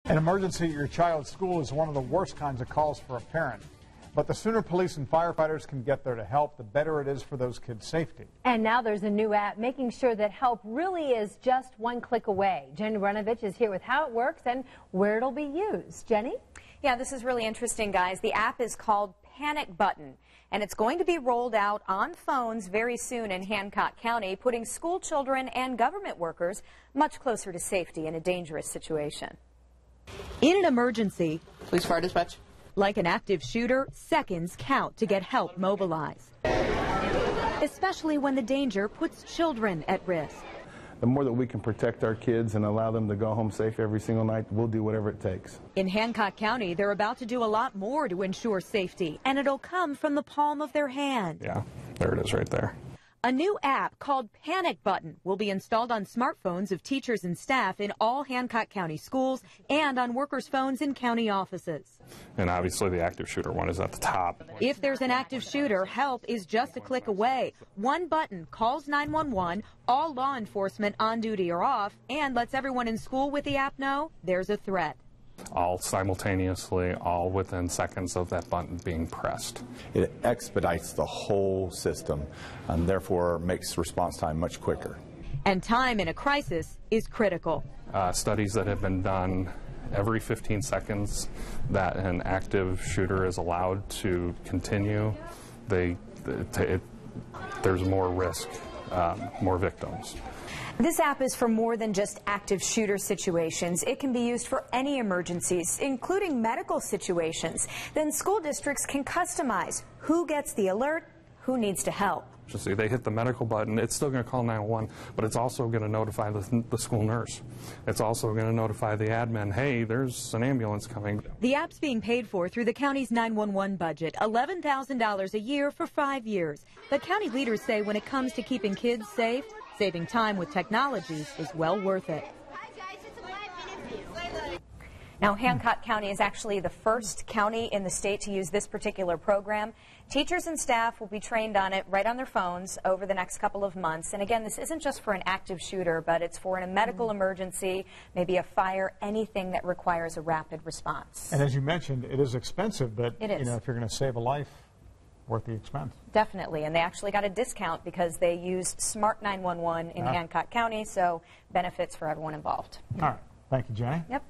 An emergency at your child's school is one of the worst kinds of calls for a parent. But the sooner police and firefighters can get there to help, the better it is for those kids' safety. And now there's a new app making sure that help really is just one click away. Jenny Runovich is here with how it works and where it'll be used. Jenny? Yeah, this is really interesting, guys. The app is called Panic Button, and it's going to be rolled out on phones very soon in Hancock County, putting school children and government workers much closer to safety in a dangerous situation. In an emergency, Police Fire Dispatch. Like an active shooter, seconds count to get help mobilized, especially when the danger puts children at risk. The more that we can protect our kids and allow them to go home safe every single night, we'll do whatever it takes. In Hancock County, they're about to do a lot more to ensure safety, and it'll come from the palm of their hand. Yeah, there it is right there. A new app called Panic Button will be installed on smartphones of teachers and staff in all Hancock County schools and on workers' phones in county offices. And obviously the active shooter one is at the top. If there's an active shooter, help is just a click away. One button calls 911, all law enforcement on duty or off, and lets everyone in school with the app know there's a threat. All simultaneously, all within seconds of that button being pressed. It expedites the whole system and therefore makes response time much quicker. And time in a crisis is critical. Studies that have been done, every 15 seconds that an active shooter is allowed to continue, there's more risk, more victims. This app is for more than just active shooter situations. It can be used for any emergencies, including medical situations. Then school districts can customize who gets the alert, who needs to help. See, they hit the medical button, it's still going to call 911, but it's also going to notify the school nurse. It's also going to notify the admin, hey, there's an ambulance coming. The app's being paid for through the county's 911 budget, $11,000 a year for 5 years. But county leaders say when it comes to keeping kids safe, saving time with technology is well worth it. Now, Hancock County is actually the first county in the state to use this particular program. Teachers and staff will be trained on it right on their phones over the next couple of months. And again, this isn't just for an active shooter, but it's for a medical emergency, maybe a fire, anything that requires a rapid response. And as you mentioned, it is expensive, but it is. If you're going to save a life, worth the expense. Definitely, and they actually got a discount because they use Smart 911 in Hancock County, so benefits for everyone involved. All right. Thank you, Jenny. Yep.